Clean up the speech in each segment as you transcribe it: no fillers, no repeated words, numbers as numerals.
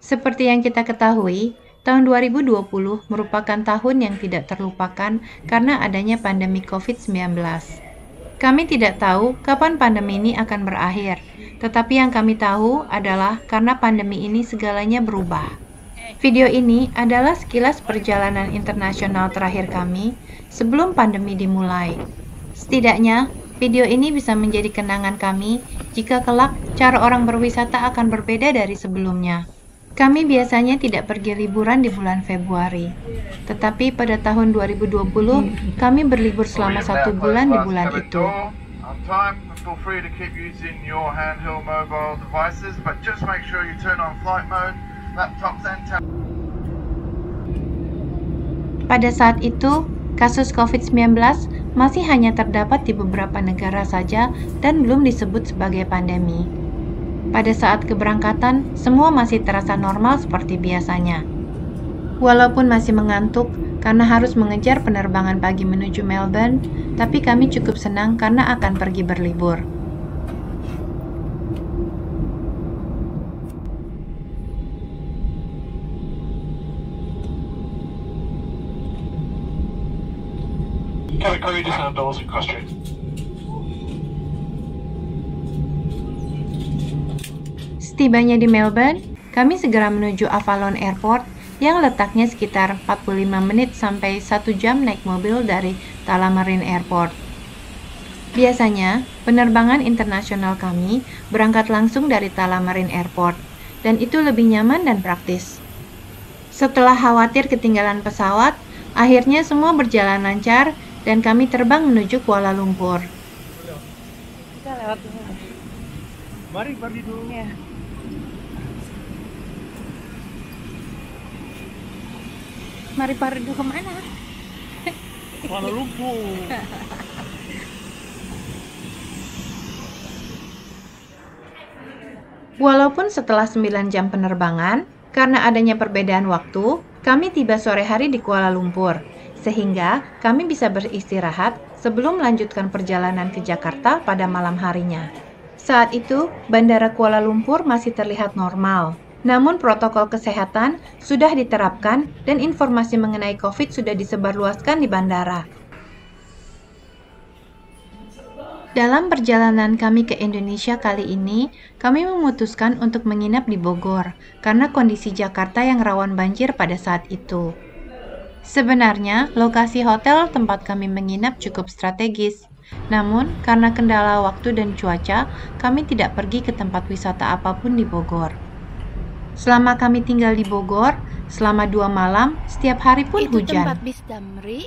Seperti yang kita ketahui, tahun 2020 merupakan tahun yang tidak terlupakan karena adanya pandemi COVID-19. Kami tidak tahu kapan pandemi ini akan berakhir, tetapi yang kami tahu adalah karena pandemi ini segalanya berubah. Video ini adalah sekilas perjalanan internasional terakhir kami sebelum pandemi dimulai. Setidaknya, video ini bisa menjadi kenangan kami jika kelak cara orang berwisata akan berbeda dari sebelumnya. Kami biasanya tidak pergi liburan di bulan Februari, tetapi pada tahun 2020 kami berlibur selama 1 bulan di bulan itu. Feel free to keep using your handheld mobile devices, but just make sure you turn on flight mode, laptops and tablets. Pada saat itu, kasus COVID-19 masih hanya terdapat di beberapa negara saja dan belum disebut sebagai pandemi. Pada saat keberangkatan, semua masih terasa normal seperti biasanya. Walaupun masih mengantuk karena harus mengejar penerbangan pagi menuju Melbourne, tapi kami cukup senang karena akan pergi berlibur. Setibanya di Melbourne, kami segera menuju Avalon Airport yang letaknya sekitar 45 menit sampai 1 jam naik mobil dari Tullamarine Airport. Biasanya, penerbangan internasional kami berangkat langsung dari Tullamarine Airport, dan itu lebih nyaman dan praktis. Setelah khawatir ketinggalan pesawat, akhirnya semua berjalan lancar dan kami terbang menuju Kuala Lumpur. Kita lewat dulu. Mari pergi dulu. Ya. Mari Paridu kemana? Kuala Lumpur. Walaupun setelah 9 jam penerbangan, karena adanya perbedaan waktu, kami tiba sore hari di Kuala Lumpur, sehingga kami bisa beristirahat sebelum melanjutkan perjalanan ke Jakarta pada malam harinya. Saat itu, Bandara Kuala Lumpur masih terlihat normal. Namun protokol kesehatan sudah diterapkan dan informasi mengenai COVID sudah disebarluaskan di bandara. Dalam perjalanan kami ke Indonesia kali ini, kami memutuskan untuk menginap di Bogor karena kondisi Jakarta yang rawan banjir pada saat itu. Sebenarnya, lokasi hotel tempat kami menginap cukup strategis. Namun, karena kendala waktu dan cuaca, kami tidak pergi ke tempat wisata apapun di Bogor. Selama kami tinggal di Bogor, selama 2 malam, setiap hari pun itu hujan. Tempat bis Damri.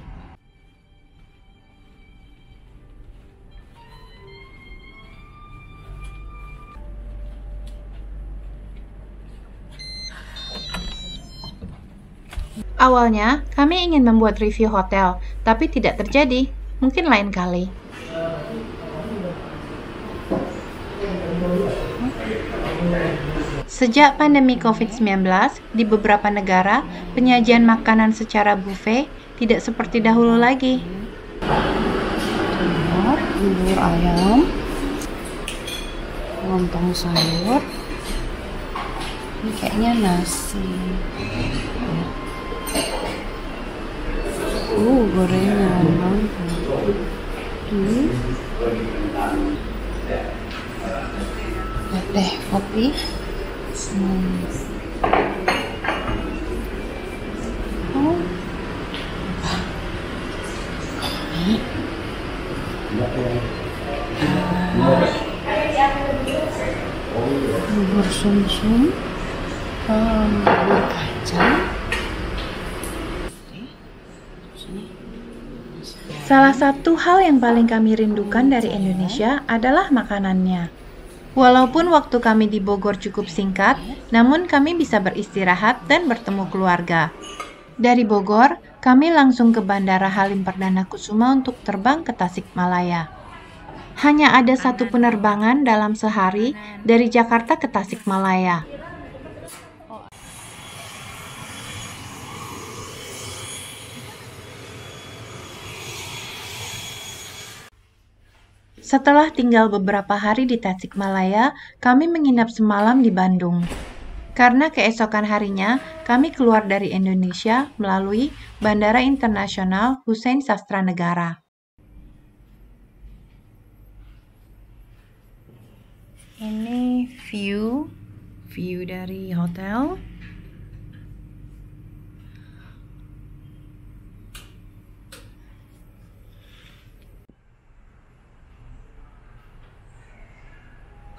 Awalnya, kami ingin membuat review hotel, tapi tidak terjadi. Mungkin lain kali. Sejak pandemi COVID-19, di beberapa negara, penyajian makanan secara buffet tidak seperti dahulu lagi. Bubur ayam, lontong sayur, ini kayaknya nasi. Gorengan. Teh kopi. Bubur sum-sum, bubur kacang. Salah satu hal yang paling kami rindukan dari Indonesia adalah makanannya. Walaupun waktu kami di Bogor cukup singkat, namun kami bisa beristirahat dan bertemu keluarga. Dari Bogor, kami langsung ke Bandara Halim Perdana Kusuma untuk terbang ke Tasikmalaya. Hanya ada 1 penerbangan dalam sehari dari Jakarta ke Tasikmalaya. Setelah tinggal beberapa hari di Tasikmalaya, kami menginap semalam di Bandung. Karena keesokan harinya, kami keluar dari Indonesia melalui Bandara Internasional Hussein Sastranegara. Ini view dari hotel.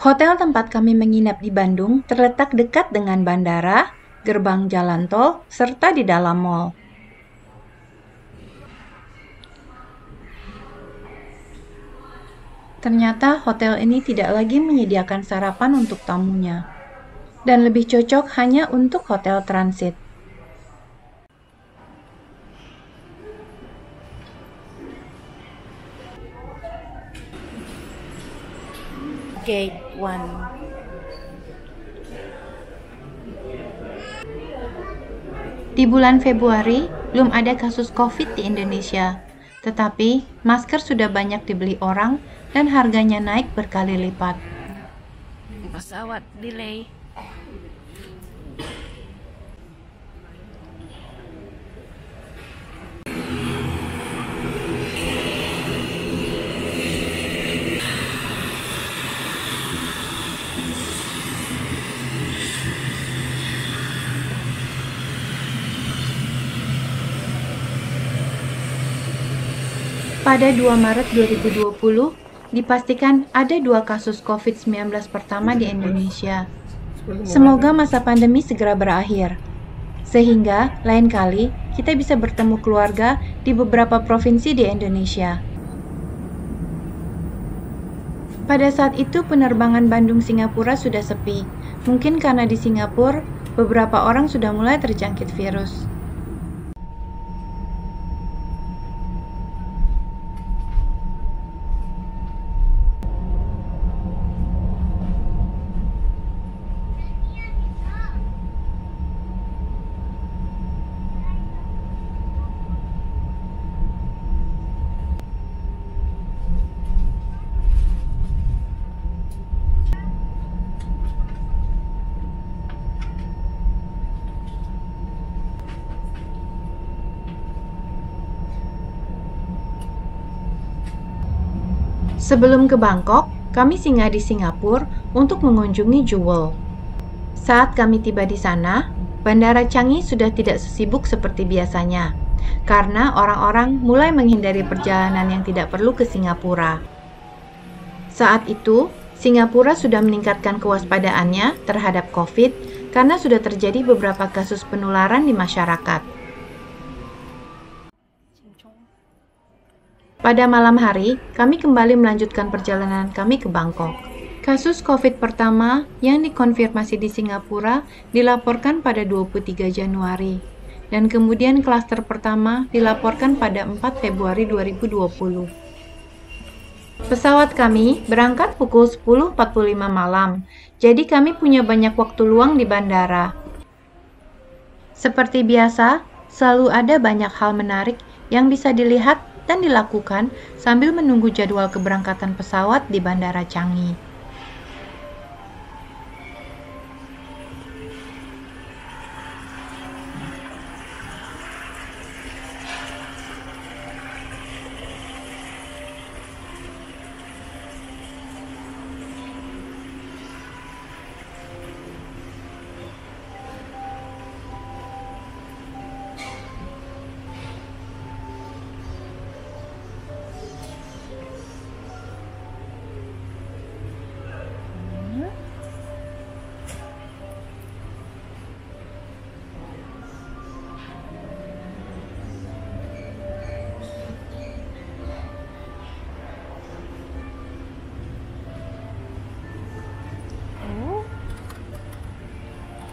Hotel tempat kami menginap di Bandung terletak dekat dengan bandara, gerbang jalan tol, serta di dalam mall. Ternyata hotel ini tidak lagi menyediakan sarapan untuk tamunya, dan lebih cocok hanya untuk hotel transit. Gate 1. Di bulan Februari, belum ada kasus COVID di Indonesia, tetapi masker sudah banyak dibeli orang dan harganya naik berkali lipat. Pesawat delay. Pada 2 Maret 2020, dipastikan ada 2 kasus COVID-19 pertama di Indonesia. Semoga masa pandemi segera berakhir, sehingga lain kali kita bisa bertemu keluarga di beberapa provinsi di Indonesia. Pada saat itu penerbangan Bandung-Singapura sudah sepi, mungkin karena di Singapura beberapa orang sudah mulai terjangkit virus. Sebelum ke Bangkok, kami singgah di Singapura untuk mengunjungi Jewel. Saat kami tiba di sana, Bandara Changi sudah tidak sesibuk seperti biasanya, karena orang-orang mulai menghindari perjalanan yang tidak perlu ke Singapura. Saat itu, Singapura sudah meningkatkan kewaspadaannya terhadap COVID karena sudah terjadi beberapa kasus penularan di masyarakat. Pada malam hari, kami kembali melanjutkan perjalanan kami ke Bangkok. Kasus COVID pertama yang dikonfirmasi di Singapura dilaporkan pada 23 Januari, dan kemudian klaster pertama dilaporkan pada 4 Februari 2020. Pesawat kami berangkat pukul 10.45 malam, jadi kami punya banyak waktu luang di bandara. Seperti biasa, selalu ada banyak hal menarik yang bisa dilihat dan dilakukan sambil menunggu jadwal keberangkatan pesawat di Bandara Changi.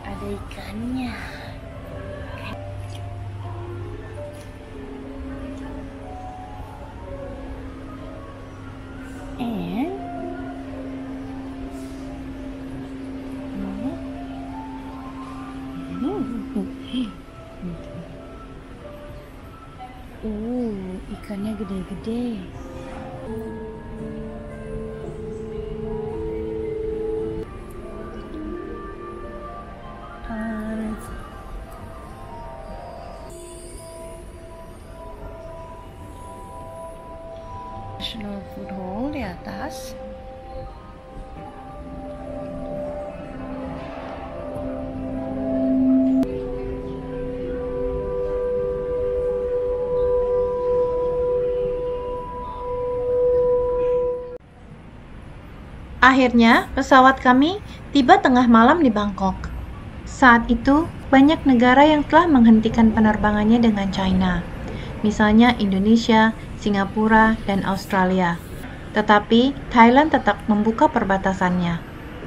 Ada ikannya. Ikannya gede-gede. National Food Hall di atas. Akhirnya, pesawat kami tiba tengah malam di Bangkok. Saat itu, banyak negara yang telah menghentikan penerbangannya dengan China, misalnya Indonesia, Singapura, dan Australia. Tetapi, Thailand tetap membuka perbatasannya.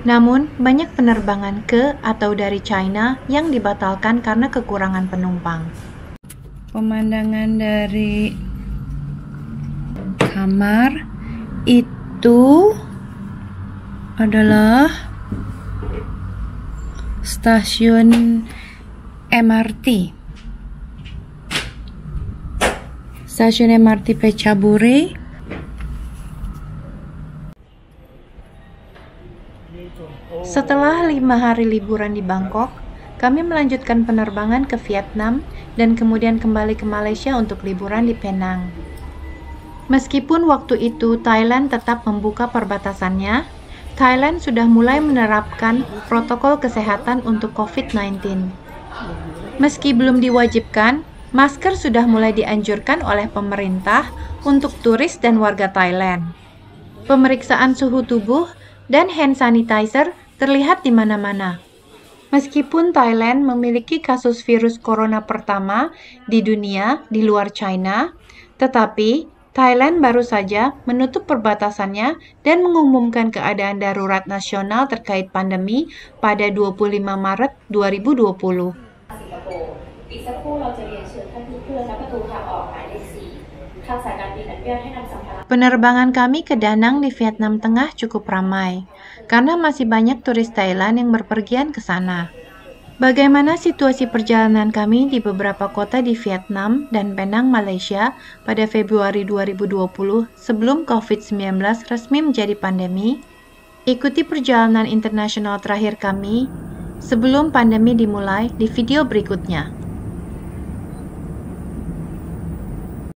Namun, banyak penerbangan ke atau dari China yang dibatalkan karena kekurangan penumpang. Pemandangan dari kamar itu adalah stasiun MRT. Stasiun MRT Phetchaburi. Setelah 5 hari liburan di Bangkok, kami melanjutkan penerbangan ke Vietnam dan kemudian kembali ke Malaysia untuk liburan di Penang. Meskipun waktu itu Thailand tetap membuka perbatasannya, Thailand sudah mulai menerapkan protokol kesehatan untuk COVID-19. Meski belum diwajibkan, masker sudah mulai dianjurkan oleh pemerintah untuk turis dan warga Thailand. Pemeriksaan suhu tubuh dan hand sanitizer terlihat di mana-mana. Meskipun Thailand memiliki kasus virus corona pertama di dunia di luar China, tetapi Thailand baru saja menutup perbatasannya dan mengumumkan keadaan darurat nasional terkait pandemi pada 25 Maret 2020. Penerbangan kami ke Da Nang di Vietnam Tengah cukup ramai, karena masih banyak turis Thailand yang berpergian ke sana. Bagaimana situasi perjalanan kami di beberapa kota di Vietnam dan Penang, Malaysia pada Februari 2020 sebelum COVID-19 resmi menjadi pandemi? Ikuti perjalanan internasional terakhir kami sebelum pandemi dimulai di video berikutnya.